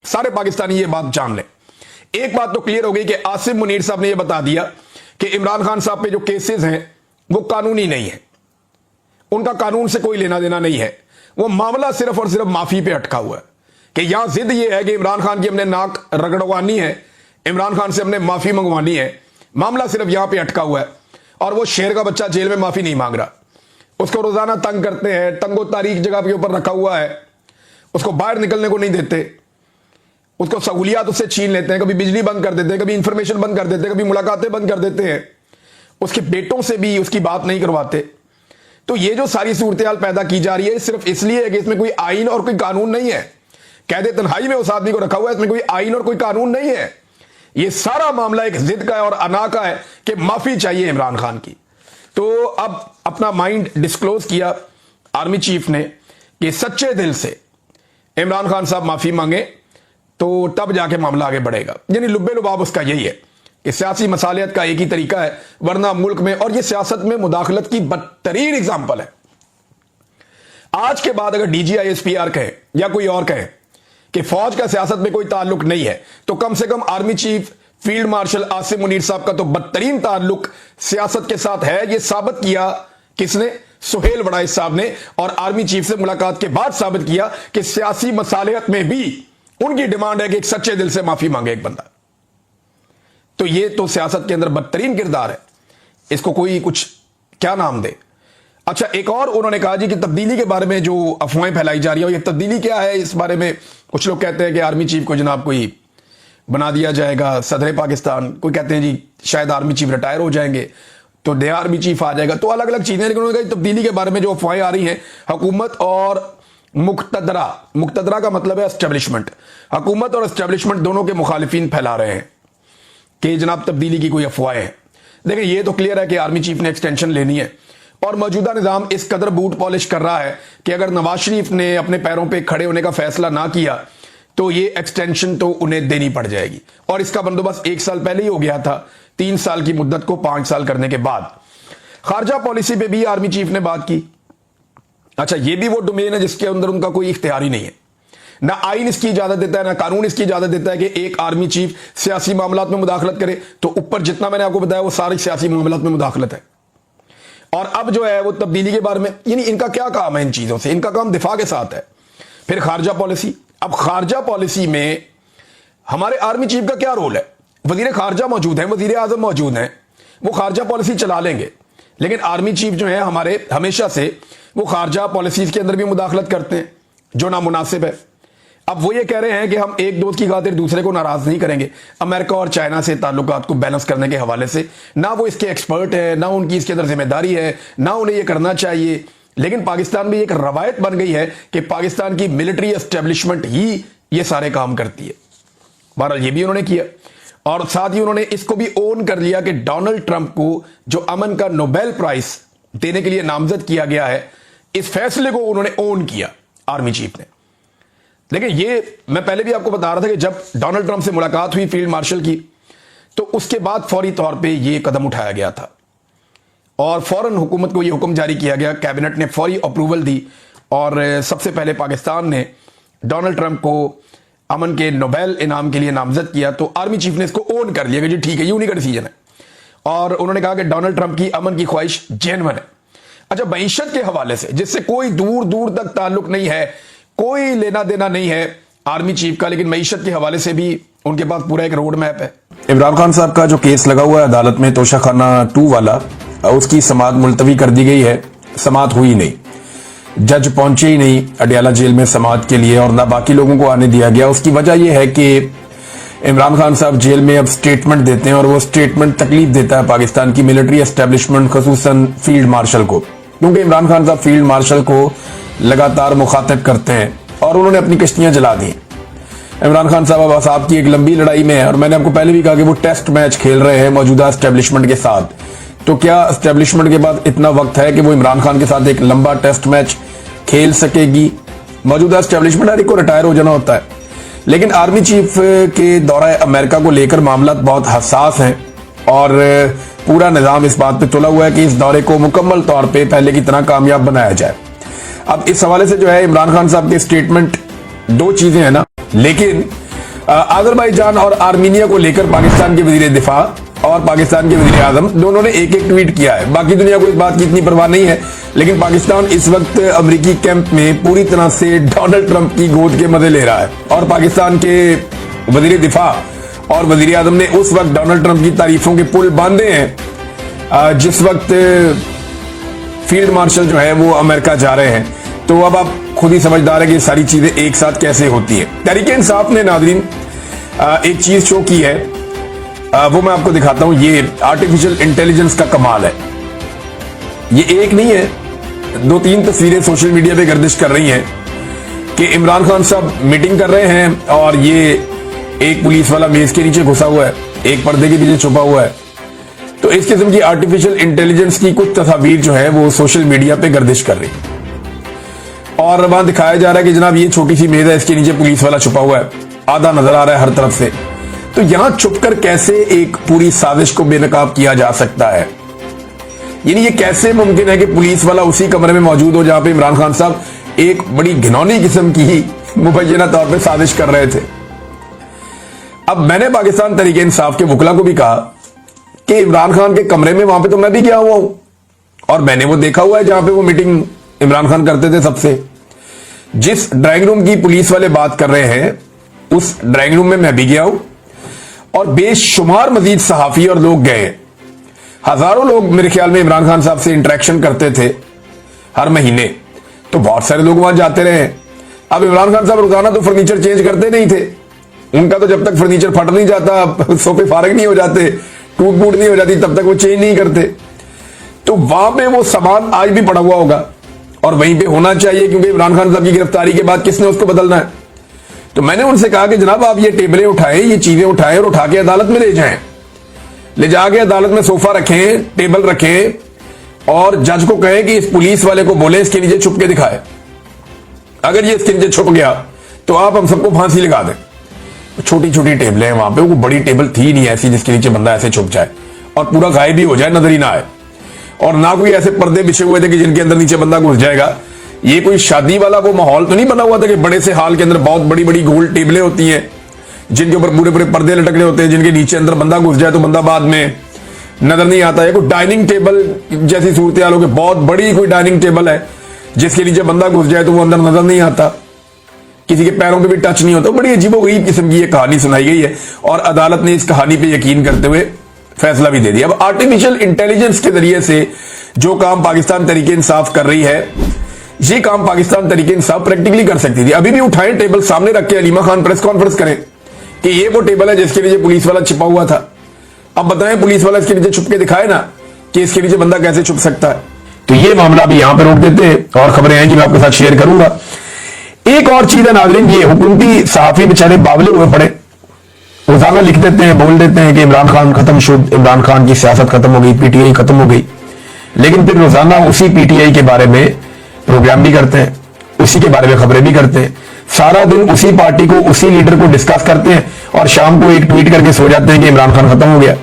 सारे पाकिस्तानी ये बात जान लें। एक बात तो क्लियर हो गई कि आसिम मुनीर साहब ने यह बता दिया कि इमरान खान साहब पे जो केसेस हैं वो कानूनी नहीं है, उनका कानून से कोई लेना देना नहीं है। वो मामला सिर्फ और सिर्फ माफी पे अटका हुआ है कि यहां जिद ये है कि इमरान खान की हमने नाक रगड़वानी है, इमरान खान से हमने माफी मंगवानी है। मामला सिर्फ यहां पे अटका हुआ है। और वो शेर का बच्चा जेल में माफी नहीं मांग रहा, उसको रोजाना तंग करते हैं, तंगो तारीख जगह के ऊपर रखा हुआ है, उसको बाहर निकलने को नहीं देते, उसको सहूलियात उससे छीन लेते हैं, कभी बिजली बंद कर देते हैं, कभी इंफॉर्मेशन बंद कर देते हैं, कभी मुलाकातें बंद कर देते हैं, उसके बेटों से भी उसकी बात नहीं करवाते। तो ये जो सारी सूरत हाल पैदा की जा रही है सिर्फ इसलिए है कि इसमें कोई आइन और कोई कानून नहीं है। कैदे तन्हाई में उस आदमी को रखा हुआ है, इसमें कोई आइन और कोई कानून नहीं है। ये सारा मामला एक जिद का है और अना का है कि माफी चाहिए इमरान खान की। तो अब अपना माइंड डिस्क्लोज किया आर्मी चीफ ने कि सच्चे दिल से इमरान खान साहब माफी मांगे तो तब जाके मामला आगे बढ़ेगा। यानी लुब्बे लुबाब उसका यही है कि सियासी मसालियत का एक ही तरीका है, वरना मुल्क में, और ये सियासत में मुदाखलत की बदतरीन एग्जाम्पल है। आज के बाद अगर DGISPR कहे या कोई और कहे कि फौज का सियासत में कोई ताल्लुक नहीं है, तो कम से कम army chief field marshal Asim Munir साहब का तो बदतरीन ताल्लुक सियासत के साथ है। यह साबित किया किसने? सुहेल वड़ाइच साहब ने। और आर्मी चीफ से मुलाकात के बाद साबित किया कि सियासी मसालियत में भी उनकी डिमांड है कि एक सच्चे दिल से माफी मांगे एक बंदा। तो ये तो सियासत के अंदर बदतरीन किरदार है, इसको कोई कुछ क्या नाम दे। अच्छा, एक और उन्होंने कहा जी कि तब्दीली के बारे में जो अफवाहें फैलाई जा रही है, ये तब्दीली क्या है, इस बारे में कुछ लोग कहते हैं कि आर्मी चीफ को जनाब कोई बना दिया जाएगा सदर पाकिस्तान, कोई कहते हैं जी शायद आर्मी चीफ रिटायर हो जाएंगे तो नया आर्मी चीफ आ जाएगा। तो अलग अलग चीजें, लेकिन उन्होंने कहा तब्दीली के बारे में जो अफवाहें आ रही हैं, हुकूमत और मुक्तदरा का मतलब है एस्टेब्लिशमेंट, हुकूमत और एस्टेब्लिशमेंट दोनों के मुखालिफिन फैला रहे हैं कि जनाब तब्दीली की कोई अफवाहें हैं। देखिए, ये तो क्लियर है कि आर्मी चीफ ने एक्सटेंशन लेनी है और मौजूदा निजाम इस कदर बूट पॉलिश कर रहा है कि अगर नवाज शरीफ ने अपने पैरों पे खड़े होने का फैसला ना किया तो ये एक्सटेंशन तो उन्हें देनी पड़ जाएगी। और इसका बंदोबस्त 1 साल पहले ही हो गया था, 3 साल की मुद्दत को 5 साल करने के बाद। खारजा पॉलिसी पे भी आर्मी चीफ ने बात की। अच्छा, ये भी वो डोमेन है जिसके अंदर उनका कोई इख्तियार ही नहीं है, ना आइन इसकी इजाजत देता है, ना कानून इसकी इजाजत देता है कि एक आर्मी चीफ सियासी मामलात में मुदाखलत करे। तो ऊपर जितना मैंने आपको बताया वो सारी सियासी मामलात में मुदाखलत है। और अब जो है वो तब्दीली के बारे में, यानी इनका क्या काम है इन चीजों से? इनका काम दिफा के साथ है। फिर खारजा पॉलिसी, अब खारजा पॉलिसी में हमारे आर्मी चीफ का क्या रोल है? वजीर खारजा मौजूद है, वजीर आजम मौजूद हैं, वो खारजा पॉलिसी चला लेंगे। लेकिन आर्मी चीफ जो है हमारे हमेशा से वो खारजा पॉलिसीज के अंदर भी मुदाखलत करते हैं जो नामुनासिब है। अब वो ये कह रहे हैं कि हम एक दोस्त की खातिर दूसरे को नाराज नहीं करेंगे। अमेरिका और चाइना से ताल्लुकात को बैलेंस करने के हवाले से ना वो इसके एक्सपर्ट है, ना उनकी इसके अंदर जिम्मेदारी है, ना उन्हें ये करना चाहिए। लेकिन पाकिस्तान में एक रवायत बन गई है कि पाकिस्तान की मिलिट्री एस्टेब्लिशमेंट ही ये सारे काम करती है। बहरहाल ये भी उन्होंने किया और साथ ही उन्होंने इसको भी ओन कर लिया कि डोनाल्ड ट्रंप को जो अमन का नोबेल प्राइज देने के लिए नामजद किया गया है, इस फैसले को उन्होंने ओन किया आर्मी चीफ ने। लेकिन ये मैं पहले भी आपको बता रहा था कि जब डोनाल्ड ट्रंप से मुलाकात हुई फील्ड मार्शल की, तो उसके बाद फौरी तौर पे ये कदम उठाया गया था और फौरन हुकूमत को ये हुक्म जारी किया गया, कैबिनेट ने फौरी अप्रूवल दी और सबसे पहले पाकिस्तान ने डोनाल्ड ट्रंप को अमन के नोबेल इनाम के लिए नामजद किया। तो आर्मी चीफ ने इसको ओन कर लिया कि जी ठीक है, ये उन्हीं का डिसीजन है। और उन्होंने कहा कि डोनाल्ड ट्रंप की अमन की ख्वाहिश जेन्युइन है। अच्छा, मईशत के हवाले से जिससे कोई दूर दूर तक ताल्लुक नहीं है, कोई लेना देना नहीं है आर्मी चीफ का, लेकिन मईशत के हवाले से भी उनके पास पूरा एक रोड मैप है। इमरान खान साहब का जो केस लगा हुआ है अदालत में तोशाखाना 2 वाला, उसकी समाअत मुलतवी कर दी गई है। समाअत हुई नहीं, जज पहुंचे ही नहीं अडियाला जेल में समाअत के लिए और ना बाकी लोगों को आने दिया गया। उसकी वजह यह है कि इमरान खान साहब जेल में अब स्टेटमेंट देते हैं और वो स्टेटमेंट तकलीफ देता है पाकिस्तान की मिलिट्री एस्टेब्लिशमेंट, खसूसन फील्ड मार्शल को, क्योंकि इमरान खान साहब फील्ड मार्शल को लगातार मुखातिब करते हैं और उन्होंने अपनी कश्तियां जला दी। इमरान खान साहब अब असाब की एक लंबी लड़ाई में है और मैंने आपको पहले भी कहा कि वो टेस्ट मैच खेल रहे हैं मौजूदा एस्टेब्लिशमेंट के साथ। तो क्या एस्टेब्लिशमेंट के पास इतना वक्त है कि वो इमरान खान के साथ एक लंबा टेस्ट मैच खेल सकेगी? मौजूदा एस्टेब्लिशमेंट हर एक को रिटायर हो जाना होता है, लेकिन आर्मी चीफ के दौरा अमेरिका को लेकर मामला बहुत हसास है और पूरा निजाम इस बात पे तुला हुआ है कि इस दौरे को मुकम्मल तौर पे पहले की तरह कामयाब बनाया जाए। अब इस हवाले से जो है इमरान खान साहब के स्टेटमेंट, 2 चीजें हैं ना, लेकिन अजरबैजान और आर्मीनिया को लेकर पाकिस्तान के वजीर दिफा और पाकिस्तान के वजीर आजम दोनों ने एक एक ट्वीट किया है। बाकी दुनिया को इस बात की इतनी परवाह नहीं है, लेकिन पाकिस्तान इस वक्त अमेरिकी कैंप में पूरी तरह से डोनाल्ड ट्रंप की गोद के मजे ले रहा है। और पाकिस्तान के वजीर दिफा और वजीर आजम ने उस वक्त डोनाल्ड ट्रंप की तारीफों के पुल बांधे हैं जिस वक्त फील्ड मार्शल जो है वो अमेरिका जा रहे हैं। तो अब आप खुद ही समझदार है कि सारी चीजें एक साथ कैसे होती है। तहरीक इंसाफ ने नाज़रीन एक चीज शो की है, वो मैं आपको दिखाता हूं। ये आर्टिफिशियल इंटेलिजेंस का कमाल है। ये एक नहीं है, 2-3 तस्वीरें सोशल मीडिया पे गर्दिश कर रही हैं कि इमरान खान साहब मीटिंग कर रहे हैं और ये एक पुलिस वाला मेज के नीचे घुसा हुआ है, एक पर्दे के पीछे छुपा हुआ है। तो इस किस्म की आर्टिफिशियल इंटेलिजेंस की कुछ तस्वीर जो है वो सोशल मीडिया पे गर्दिश कर रही है और वहां दिखाया जा रहा है कि जनाब ये छोटी सी मेज है, इसके नीचे पुलिस वाला छुपा हुआ है, आधा नजर आ रहा है हर तरफ से। तो यहां छुपकर कैसे एक पूरी साजिश को बेनकाब किया जा सकता है? यानी ये कैसे मुमकिन है कि पुलिस वाला उसी कमरे में मौजूद हो जहां पे इमरान खान साहब एक बड़ी घिनौनी किस्म की मुबैना तौर पे साजिश कर रहे थे। अब मैंने पाकिस्तान तहरीक इंसाफ के वकला को भी कहा कि इमरान खान के कमरे में वहां पे तो मैं भी गया हुआ हूं और मैंने वो देखा हुआ है जहां पे वो मीटिंग इमरान खान करते थे सबसे। जिस ड्राइंग रूम की पुलिस वाले बात कर रहे हैं उस ड्राइंग रूम में मैं भी गया हूं और बेशुमार मजीद सहाफी और लोग गए। हजारों लोग मेरे ख्याल में इमरान खान साहब से इंटरेक्शन करते थे हर महीने, तो बहुत सारे लोग वहां जाते रहे। अब इमरान खान साहब रोजाना तो फर्नीचर चेंज करते नहीं थे, उनका तो जब तक फर्नीचर फट नहीं जाता, सोफे फारग नहीं हो जाते, टूट फूट नहीं हो जाती, तब तक वो चेंज नहीं करते। तो वहां पे वो सामान आज भी पड़ा हुआ होगा और वहीं पे होना चाहिए, क्योंकि इमरान खान साहब की गिरफ्तारी के बाद किसने उसको बदलना है। तो मैंने उनसे कहा कि जनाब आप ये टेबलें उठाएं, ये चीजें उठाएं और उठा के अदालत में ले जाएं, ले जाके अदालत में सोफा रखें, टेबल रखें और जज को कहें कि इस पुलिस वाले को बोले इसके नीचे छुप के दिखाए। अगर ये इसके नीचे छुप गया तो आप हम सबको फांसी लगा दें। छोटी छोटी टेबलें हैं वहां पे, वो बड़ी टेबल थी नहीं ऐसी जिसके नीचे बंदा ऐसे छुप जाए और पूरा गायब भी हो जाए, नजर ही ना आए। और ना कोई ऐसे पर्दे बिछे हुए थे कि जिनके अंदर नीचे बंदा घुस जाएगा। ये कोई शादी वाला वो माहौल तो नहीं बना हुआ था कि बड़े से हाल के अंदर बहुत बड़ी बड़ी गोल टेबलें होती हैं जिनके ऊपर पूरे पूरे पर्दे लटकने होते हैं, जिनके नीचे अंदर बंदा घुस जाए तो बंदा बाद में नजर नहीं आता है। कोई डाइनिंग टेबल जैसी सूरत हाल हो, बहुत बड़ी कोई डाइनिंग टेबल है जिसके नीचे बंदा घुस जाए तो वो अंदर नजर नहीं आता, किसी के पैरों पे भी टच नहीं होता। बड़ी अजीबोगरीब किस्म की ये कहानी सुनाई गई है और अदालत ने इस कहानी पे यकीन करते हुए फैसला भी दे दिया। अब आर्टिफिशियल इंटेलिजेंस के जरिए से जो काम पाकिस्तान तहरीक इंसाफ कर रही है, ये काम पाकिस्तान तहरीक इंसाफ प्रैक्टिकली कर सकती थी। अभी भी उठाएं टेबल सामने रख के अलीमा खान प्रेस कॉन्फ्रेंस करें कि ये वो टेबल है जिसके नीचे पुलिस वाला छिपा हुआ था। अब बताएं पुलिस वाला इसके नीचे छुप के दिखाए ना कि इसके नीचे बंदा कैसे छुप सकता है। तो ये मामला भी यहां पर रोक देते हैं और खबरें हैं कि मैं आपके साथ शेयर करूंगा। एक और चीज है नाज़रीन, ये हुकूमती सहाफी बेचारे बावले हुए पड़े, रोजाना लिख देते हैं, बोल देते हैं कि इमरान खान खत्म शुद्ध, इमरान खान की सियासत खत्म हो गई, पीटीआई खत्म हो गई, लेकिन फिर रोजाना उसी पीटीआई के बारे में प्रोग्राम भी करते हैं, उसी के बारे में खबरें भी करते हैं, सारा दिन उसी पार्टी को, उसी लीडर को डिस्कस करते हैं और शाम को एक ट्वीट करके सो जाते हैं कि इमरान खान खत्म हो गया।